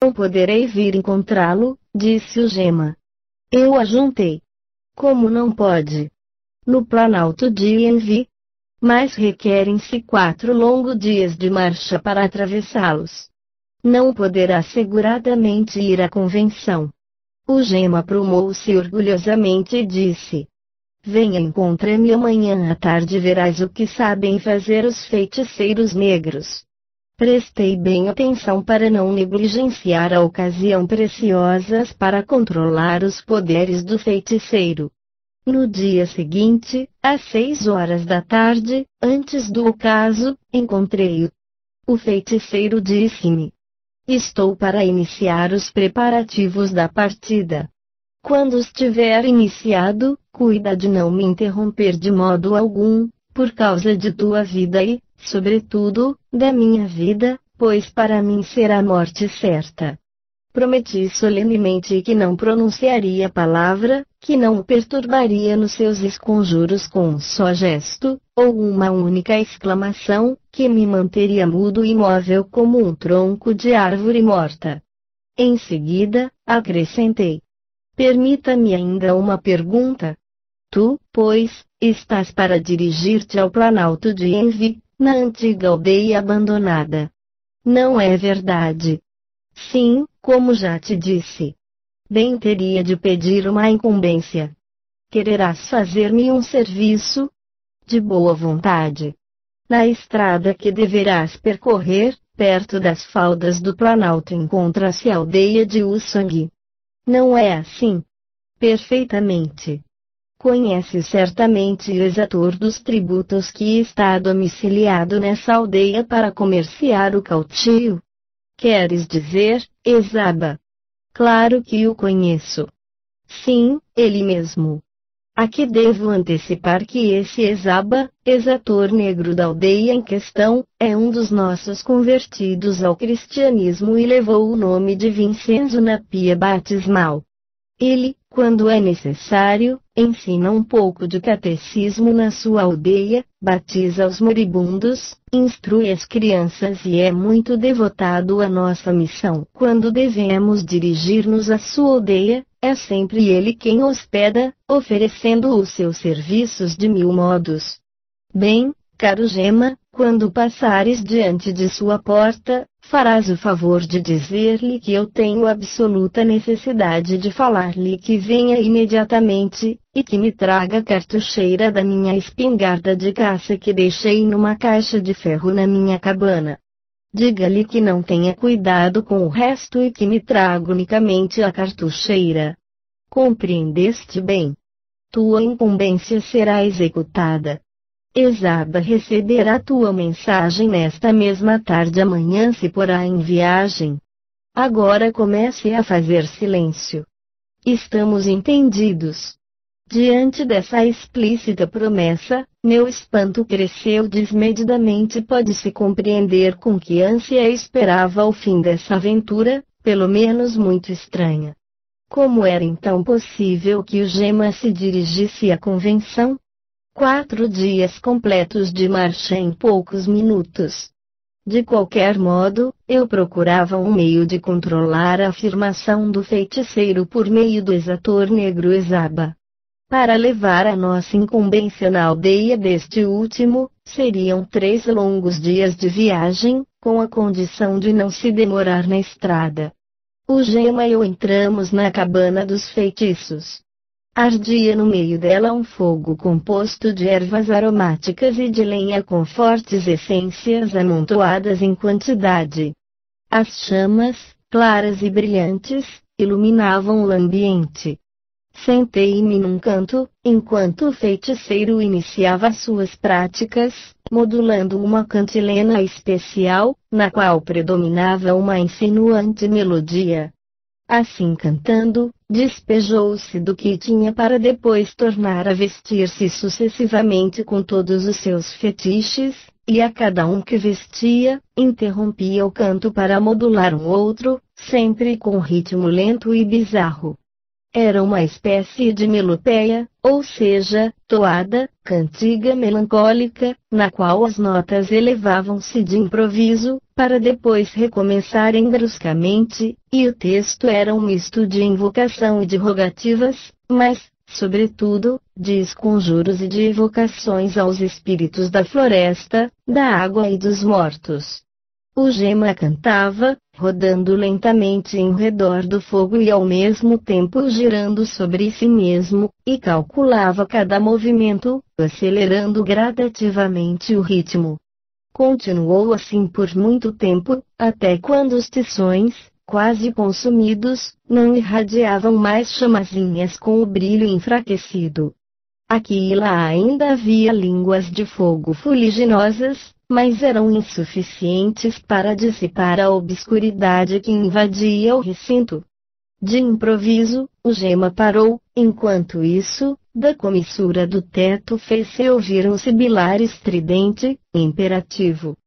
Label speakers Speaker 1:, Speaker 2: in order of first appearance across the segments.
Speaker 1: Não poderei vir encontrá-lo, disse o Gema. Eu ajuntei. Como não pode? No Planalto de Envi. Mas requerem-se 4 longos dias de marcha para atravessá-los. Não poderá seguradamente ir à convenção. O Gema aprumou-se orgulhosamente e disse: Venha, encontre-me amanhã à tarde e verás o que sabem fazer os feiticeiros negros. Prestei bem atenção para não negligenciar a ocasião preciosa para controlar os poderes do feiticeiro. No dia seguinte, às 6 horas da tarde, antes do ocaso, encontrei-o. O feiticeiro disse-me: Estou para iniciar os preparativos da partida. Quando estiver iniciado, cuida de não me interromper de modo algum, por causa de tua vida e, sobretudo, da minha vida, pois para mim será morte certa. Prometi solenemente que não pronunciaria palavra, que não o perturbaria nos seus esconjuros com um só gesto, ou uma única exclamação, que me manteria mudo e imóvel como um tronco de árvore morta. Em seguida, acrescentei: Permita-me ainda uma pergunta. Tu, pois, estás para dirigir-te ao Planalto de Envi, na antiga aldeia abandonada. Não é verdade? Sim, como já te disse. Bem teria de pedir uma incumbência. Quererás fazer-me um serviço? De boa vontade. Na estrada que deverás percorrer, perto das faldas do Planalto encontra-se a aldeia de Ussang. Não é assim? Perfeitamente. Conheces certamente o exator dos tributos que está domiciliado nessa aldeia para comerciar o cautio? Queres dizer, Ezaba? Claro que o conheço. Sim, ele mesmo. Aqui devo antecipar que esse Ezaba, exator negro da aldeia em questão, é um dos nossos convertidos ao cristianismo e levou o nome de Vincenzo na pia batismal. Ele, quando é necessário, ensina um pouco de catecismo na sua aldeia, batiza os moribundos, instrui as crianças e é muito devotado à nossa missão. Quando devemos dirigir-nos à sua aldeia, é sempre ele quem hospeda, oferecendo os seus serviços de 1000 modos. Bem, caro Gema, quando passares diante de sua porta, farás o favor de dizer-lhe que eu tenho absoluta necessidade de falar-lhe que venha imediatamente, e que me traga a cartucheira da minha espingarda de caça que deixei numa caixa de ferro na minha cabana. Diga-lhe que não tenha cuidado com o resto e que me traga unicamente a cartucheira. Compreendeste bem? Tua incumbência será executada. Ezaba receberá tua mensagem nesta mesma tarde. Amanhã se porá em viagem. Agora comece a fazer silêncio. Estamos entendidos. Diante dessa explícita promessa, meu espanto cresceu desmedidamente. Pode-se compreender com que ânsia esperava o fim dessa aventura, pelo menos muito estranha. Como era então possível que o Gema se dirigisse à convenção? 4 dias completos de marcha em poucos minutos. De qualquer modo, eu procurava um meio de controlar a afirmação do feiticeiro por meio do exator negro Ezaba. Para levar a nossa incumbência na aldeia deste último, seriam 3 longos dias de viagem, com a condição de não se demorar na estrada. O Gema e eu entramos na cabana dos feitiços. Ardia no meio dela um fogo composto de ervas aromáticas e de lenha com fortes essências amontoadas em quantidade. As chamas, claras e brilhantes, iluminavam o ambiente. Sentei-me num canto, enquanto o feiticeiro iniciava suas práticas, modulando uma cantilena especial, na qual predominava uma insinuante melodia. Assim cantando, despejou-se do que tinha para depois tornar a vestir-se sucessivamente com todos os seus fetiches, e a cada um que vestia, interrompia o canto para modular um outro, sempre com ritmo lento e bizarro. Era uma espécie de melopeia, ou seja, toada, cantiga melancólica, na qual as notas elevavam-se de improviso, para depois recomeçarem bruscamente, e o texto era um misto de invocação e de rogativas, mas, sobretudo, de esconjuros e de evocações aos espíritos da floresta, da água e dos mortos. O Gema cantava, rodando lentamente em redor do fogo e ao mesmo tempo girando sobre si mesmo, e calculava cada movimento, acelerando gradativamente o ritmo. Continuou assim por muito tempo, até quando os tições, quase consumidos, não irradiavam mais chamazinhas com o brilho enfraquecido. Aqui e lá ainda havia línguas de fogo fuliginosas, mas eram insuficientes para dissipar a obscuridade que invadia o recinto. De improviso, o Gema parou, enquanto isso, da comissura do teto fez-se ouvir um sibilar estridente, imperativo.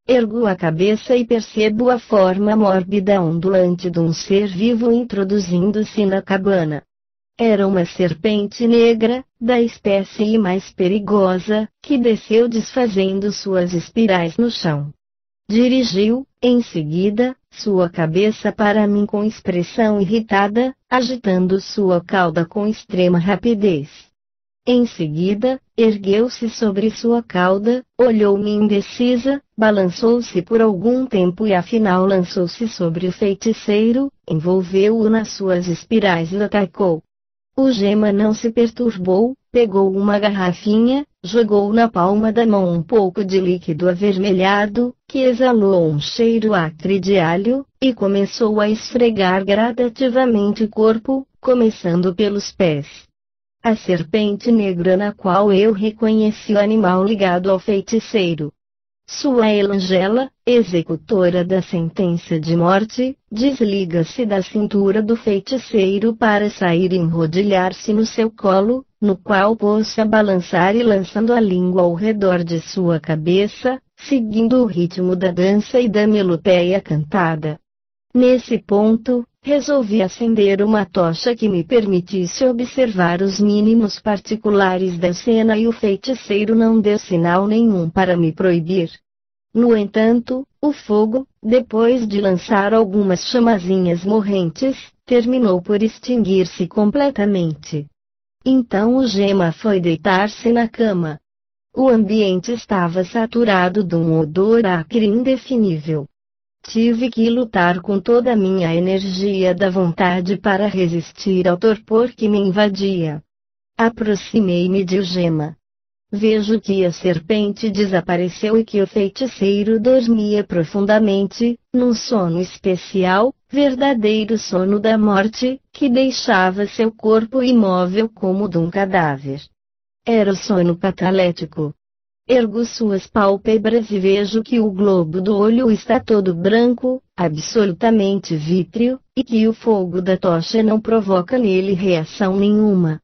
Speaker 1: Ergo a cabeça e percebo a forma mórbida ondulante de um ser vivo introduzindo-se na cabana. Era uma serpente negra, da espécie mais perigosa, que desceu desfazendo suas espirais no chão. Dirigiu, em seguida, sua cabeça para mim com expressão irritada, agitando sua cauda com extrema rapidez. Em seguida, ergueu-se sobre sua cauda, olhou-me indecisa, balançou-se por algum tempo e afinal lançou-se sobre o feiticeiro, envolveu-o nas suas espirais e atacou. O Gema não se perturbou, pegou uma garrafinha, jogou na palma da mão um pouco de líquido avermelhado, que exalou um cheiro acre de alho, e começou a esfregar gradativamente o corpo, começando pelos pés. A serpente negra na qual eu reconheci o animal ligado ao feiticeiro. Sua Elangela, executora da sentença de morte, desliga-se da cintura do feiticeiro para sair e enrodilhar-se no seu colo, no qual pôs-se a balançar e lançando a língua ao redor de sua cabeça, seguindo o ritmo da dança e da melopeia cantada. Nesse ponto, resolvi acender uma tocha que me permitisse observar os mínimos particulares da cena e o feiticeiro não deu sinal nenhum para me proibir. No entanto, o fogo, depois de lançar algumas chamazinhas morrentes, terminou por extinguir-se completamente. Então o Gema foi deitar-se na cama. O ambiente estava saturado de um odor acre indefinível. Tive que lutar com toda a minha energia da vontade para resistir ao torpor que me invadia. Aproximei-me de Gema. Vejo que a serpente desapareceu e que o feiticeiro dormia profundamente, num sono especial, verdadeiro sono da morte, que deixava seu corpo imóvel como de um cadáver. Era o sono catalético. Ergo suas pálpebras e vejo que o globo do olho está todo branco, absolutamente vítreo, e que o fogo da tocha não provoca nele reação nenhuma.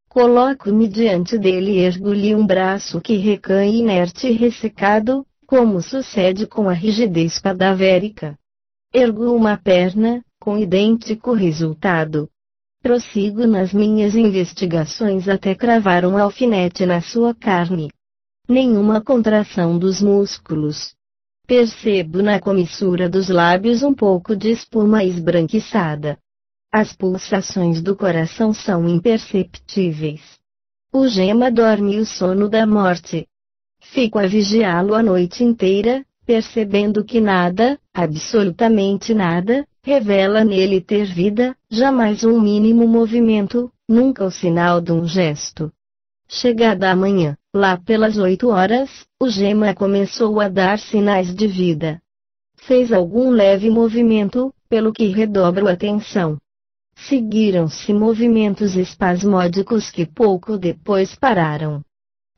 Speaker 1: Coloco-me diante dele e ergo-lhe um braço que recai inerte e ressecado, como sucede com a rigidez cadavérica. Ergo uma perna, com idêntico resultado. Prossigo nas minhas investigações até cravar um alfinete na sua carne. Nenhuma contração dos músculos. Percebo na comissura dos lábios um pouco de espuma esbranquiçada. As pulsações do coração são imperceptíveis. O Gema dorme o sono da morte. Fico a vigiá-lo a noite inteira, percebendo que nada, absolutamente nada, revela nele ter vida, jamais um mínimo movimento, nunca o sinal de um gesto. Chegada a manhã, lá pelas 8 horas, o Gema começou a dar sinais de vida. Fez algum leve movimento, pelo que redobro a atenção. Seguiram-se movimentos espasmódicos que pouco depois pararam.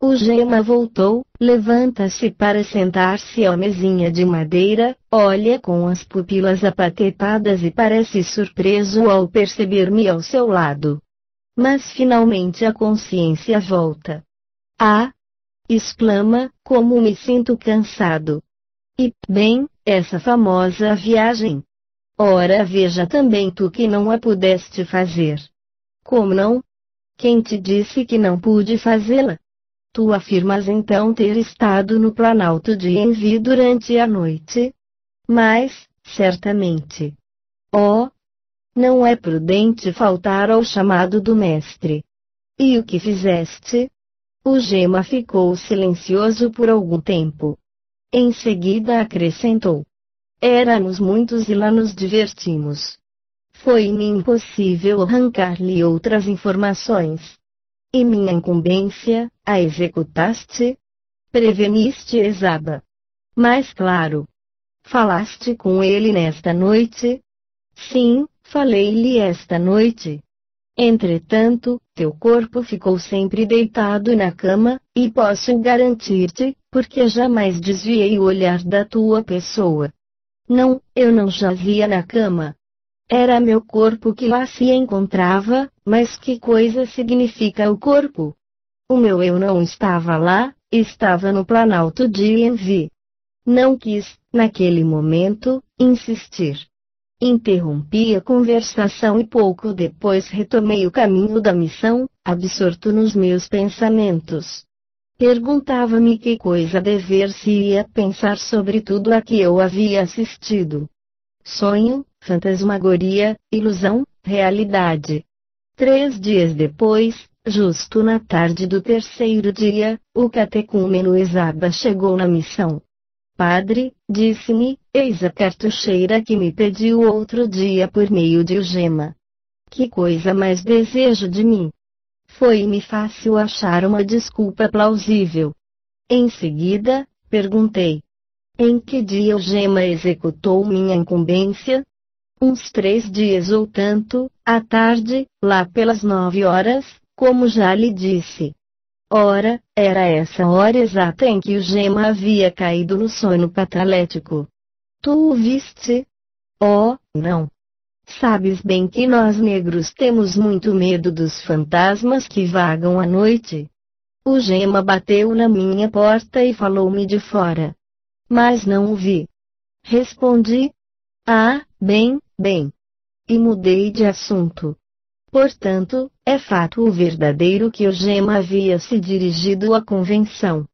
Speaker 1: O Gema voltou, levanta-se para sentar-se à mesinha de madeira, olha com as pupilas apatetadas e parece surpreso ao perceber-me ao seu lado. Mas finalmente a consciência volta. Ah! Exclama, como me sinto cansado. E, bem, essa famosa viagem. Ora veja também tu que não a pudeste fazer. Como não? Quem te disse que não pude fazê-la? Tu afirmas então ter estado no Planalto de Envi durante a noite? Mas, certamente. Oh, não é prudente faltar ao chamado do mestre. E o que fizeste? O Gema ficou silencioso por algum tempo. Em seguida acrescentou. Éramos muitos e lá nos divertimos. Foi-me impossível arrancar-lhe outras informações. E minha incumbência, a executaste? Preveniste Ezaba. Mas claro. Falaste com ele nesta noite? Sim, falei-lhe esta noite. Entretanto, teu corpo ficou sempre deitado na cama, e posso garantir-te, porque jamais desviei o olhar da tua pessoa. Não, eu não jazia na cama. Era meu corpo que lá se encontrava, mas que coisa significa o corpo? O meu eu não estava lá, estava no Planalto de Envi. Não quis, naquele momento, insistir. Interrompi a conversação e pouco depois retomei o caminho da missão, absorto nos meus pensamentos. Perguntava-me que coisa dever-se-ia pensar sobre tudo a que eu havia assistido. Sonho, fantasmagoria, ilusão, realidade. 3 dias depois, justo na tarde do terceiro dia, o catecúmeno Ezaba chegou na missão. Padre, disse-me, eis a cartucheira que me pediu outro dia por meio de Gema. Que coisa mais desejo de mim? Foi-me fácil achar uma desculpa plausível. Em seguida, perguntei. Em que dia o Gema executou minha incumbência? Uns 3 dias ou tanto, à tarde, lá pelas 9 horas, como já lhe disse. Ora, era essa hora exata em que o Gema havia caído no sono catalético. Tu o viste? Oh, não. Sabes bem que nós negros temos muito medo dos fantasmas que vagam à noite. O Gema bateu na minha porta e falou-me de fora. Mas não o vi. Respondi. Ah, bem, bem. E mudei de assunto. Portanto, é fato o verdadeiro que o Gema havia se dirigido à convenção.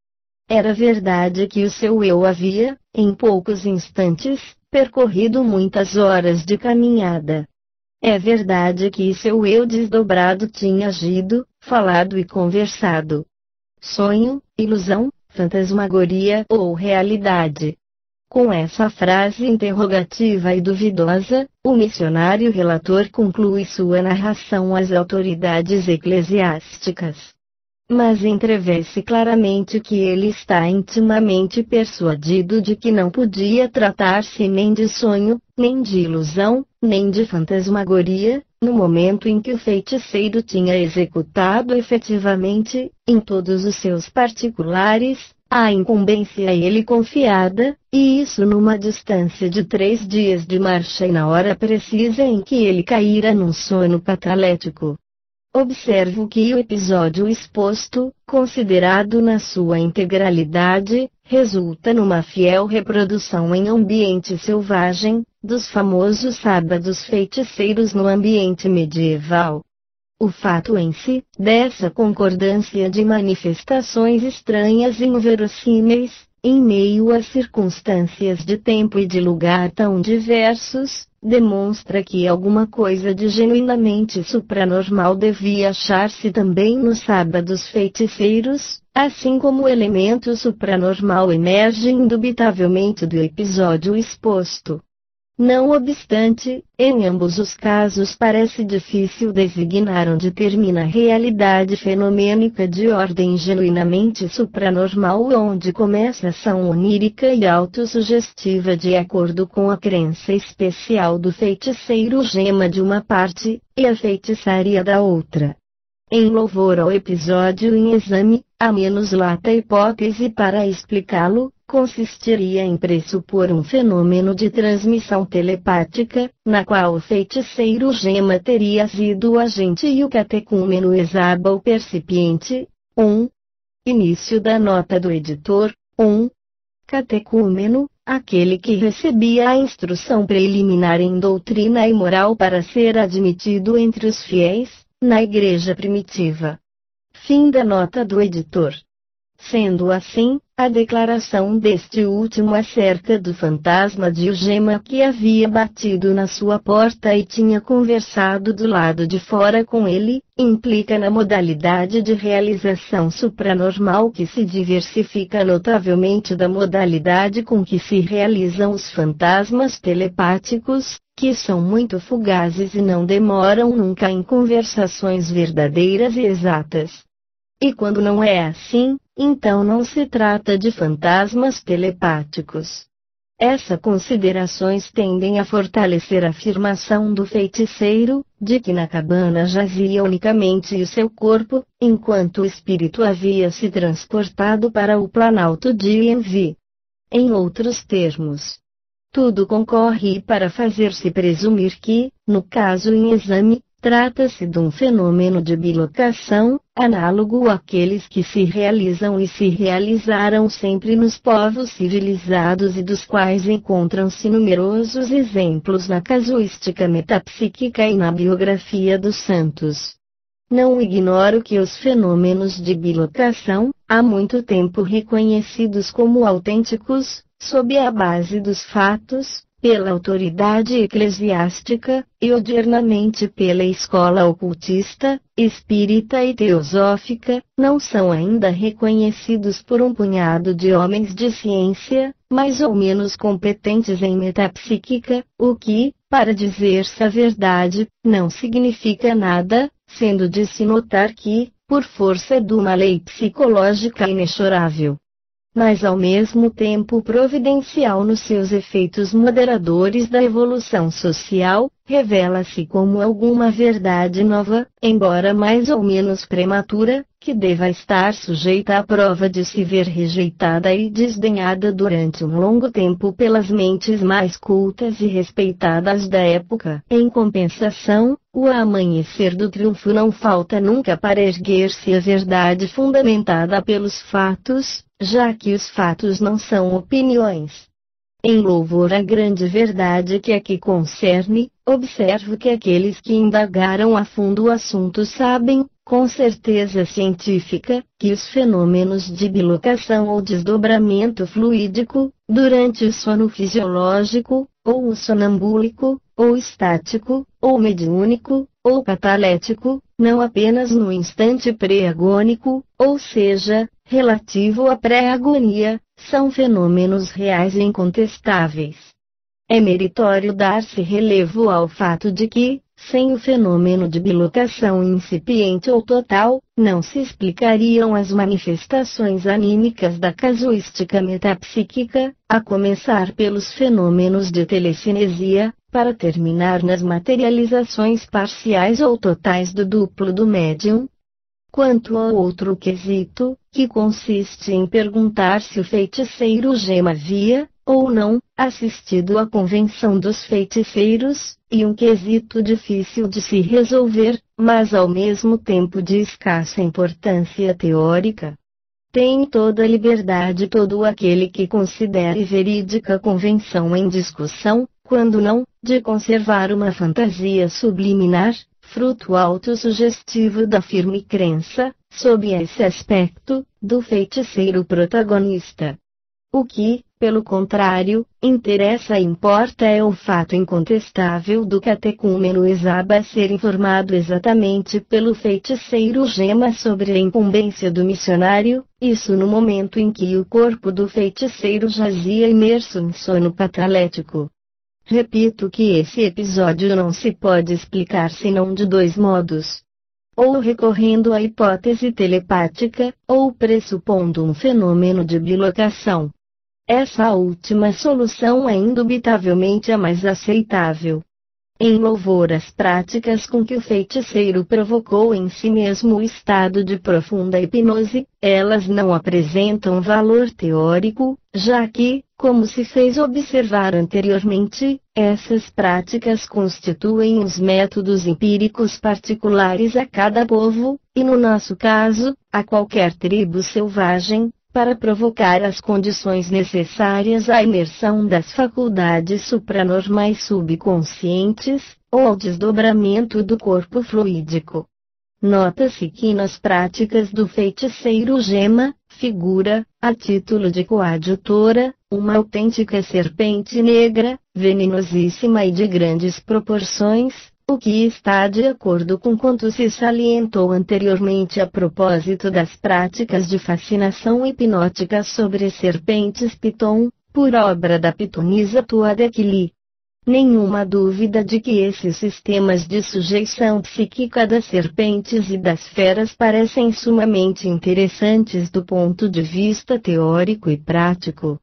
Speaker 1: Era verdade que o seu eu havia, em poucos instantes, percorrido muitas horas de caminhada. É verdade que seu eu desdobrado tinha agido, falado e conversado. Sonho, ilusão, fantasmagoria ou realidade? Com essa frase interrogativa e duvidosa, o missionário relator conclui sua narração às autoridades eclesiásticas. Mas entrevê-se claramente que ele está intimamente persuadido de que não podia tratar-se nem de sonho, nem de ilusão, nem de fantasmagoria, no momento em que o feiticeiro tinha executado efetivamente, em todos os seus particulares, a incumbência a ele confiada, e isso numa distância de 3 dias de marcha e na hora precisa em que ele caíra num sono catalético. Observo que o episódio exposto, considerado na sua integralidade, resulta numa fiel reprodução em ambiente selvagem, dos famosos sábados feiticeiros no ambiente medieval. O fato em si, dessa concordância de manifestações estranhas e inverossímeis, em meio a circunstâncias de tempo e de lugar tão diversos, demonstra que alguma coisa de genuinamente supranormal devia achar-se também nos sábados feiticeiros, assim como o elemento supranormal emerge indubitavelmente do episódio exposto. Não obstante, em ambos os casos parece difícil designar onde termina a realidade fenomênica de ordem genuinamente supranormal e onde começa a ação onírica e autossugestiva de acordo com a crença especial do feiticeiro Gema de uma parte, e a feitiçaria da outra. Em louvor ao episódio em exame, a menos lata hipótese para explicá-lo, consistiria em pressupor um fenômeno de transmissão telepática, na qual o feiticeiro Gema teria sido o agente e o catecúmeno Ezaba o percipiente. 1. Início da nota do editor. 1. Catecúmeno, aquele que recebia a instrução preliminar em doutrina e moral para ser admitido entre os fiéis, na igreja primitiva. Fim da nota do editor. Sendo assim, a declaração deste último acerca do fantasma de Algema que havia batido na sua porta e tinha conversado do lado de fora com ele, implica na modalidade de realização supranormal que se diversifica notavelmente da modalidade com que se realizam os fantasmas telepáticos, que são muito fugazes e não demoram nunca em conversações verdadeiras e exatas. E quando não é assim, então não se trata de fantasmas telepáticos. Essas considerações tendem a fortalecer a afirmação do feiticeiro, de que na cabana jazia unicamente o seu corpo, enquanto o espírito havia se transportado para o planalto de Envi. Em outros termos, tudo concorre para fazer-se presumir que, no caso em exame, trata-se de um fenômeno de bilocação, análogo àqueles que se realizam e se realizaram sempre nos povos civilizados e dos quais encontram-se numerosos exemplos na casuística metapsíquica e na biografia dos santos. Não ignoro que os fenômenos de bilocação, há muito tempo reconhecidos como autênticos, sob a base dos fatos, pela autoridade eclesiástica, e odiernamente pela escola ocultista, espírita e teosófica, não são ainda reconhecidos por um punhado de homens de ciência, mais ou menos competentes em metapsíquica, o que, para dizer-se a verdade, não significa nada, sendo de se notar que, por força de uma lei psicológica inexorável, mas ao mesmo tempo providencial nos seus efeitos moderadores da evolução social, revela-se como alguma verdade nova, embora mais ou menos prematura, que deva estar sujeita à prova de se ver rejeitada e desdenhada durante um longo tempo pelas mentes mais cultas e respeitadas da época. Em compensação, o amanhecer do triunfo não falta nunca para erguer-se a verdade fundamentada pelos fatos, já que os fatos não são opiniões. Em louvor à grande verdade que aqui concerne, observo que aqueles que indagaram a fundo o assunto sabem, com certeza científica, que os fenômenos de bilocação ou desdobramento fluídico, durante o sono fisiológico, ou o sonambúlico, ou estático, ou mediúnico, ou catalético, não apenas no instante pré-agônico, ou seja, relativo à pré-agonia, são fenômenos reais e incontestáveis. É meritório dar-se relevo ao fato de que, sem o fenômeno de bilocação incipiente ou total, não se explicariam as manifestações anímicas da casuística metapsíquica, a começar pelos fenômenos de telecinesia, para terminar nas materializações parciais ou totais do duplo do médium. Quanto ao outro quesito, que consiste em perguntar se o feiticeiro Algema havia, ou não, assistido à convenção dos feiticeiros, e um quesito difícil de se resolver, mas ao mesmo tempo de escassa importância teórica. Tem toda a liberdade todo aquele que considere verídica a convenção em discussão, quando não, de conservar uma fantasia subliminar, fruto autossugestivo da firme crença, sob esse aspecto, do feiticeiro protagonista. O que, pelo contrário, interessa e importa é o fato incontestável do catecúmeno Ezaba ser informado exatamente pelo feiticeiro Algema sobre a incumbência do missionário, isso no momento em que o corpo do feiticeiro jazia imerso em sono catalético. Repito que esse episódio não se pode explicar senão de dois modos. Ou recorrendo à hipótese telepática, ou pressupondo um fenômeno de bilocação. Essa última solução é indubitavelmente a mais aceitável. Em louvor às práticas com que o feiticeiro provocou em si mesmo o estado de profunda hipnose, elas não apresentam valor teórico, já que, como se fez observar anteriormente, essas práticas constituem os métodos empíricos particulares a cada povo, e no nosso caso, a qualquer tribo selvagem, para provocar as condições necessárias à imersão das faculdades supranormais subconscientes, ou ao desdobramento do corpo fluídico. Nota-se que nas práticas do feiticeiro Gema, figura, a título de coadjutora, uma autêntica serpente negra, venenosíssima e de grandes proporções, o que está de acordo com quanto se salientou anteriormente a propósito das práticas de fascinação hipnótica sobre serpentes piton, por obra da pitonisa Tuadekili. Nenhuma dúvida de que esses sistemas de sujeição psíquica das serpentes e das feras parecem sumamente interessantes do ponto de vista teórico e prático.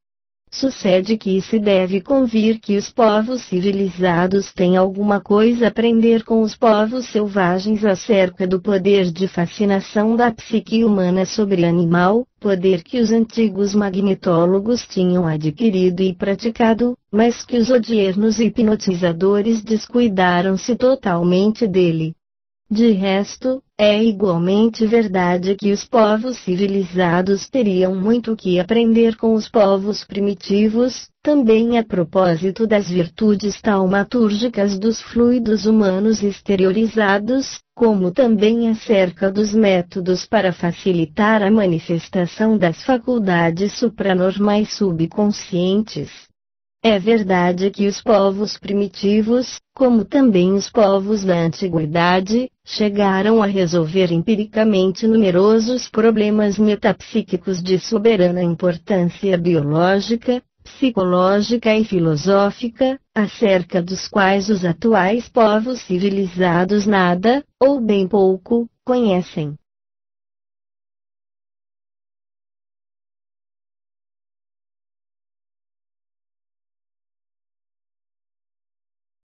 Speaker 1: Sucede que se deve convir que os povos civilizados têm alguma coisa a aprender com os povos selvagens acerca do poder de fascinação da psique humana sobre animal, poder que os antigos magnetólogos tinham adquirido e praticado, mas que os odiernos hipnotizadores descuidaram-se totalmente dele. De resto, é igualmente verdade que os povos civilizados teriam muito que aprender com os povos primitivos, também a propósito das virtudes taumatúrgicas dos fluidos humanos exteriorizados, como também acerca dos métodos para facilitar a manifestação das faculdades supranormais subconscientes. É verdade que os povos primitivos, como também os povos da antiguidade, chegaram a resolver empiricamente numerosos problemas metapsíquicos de soberana importância biológica, psicológica e filosófica, acerca dos quais os atuais povos civilizados nada, ou bem pouco, conhecem.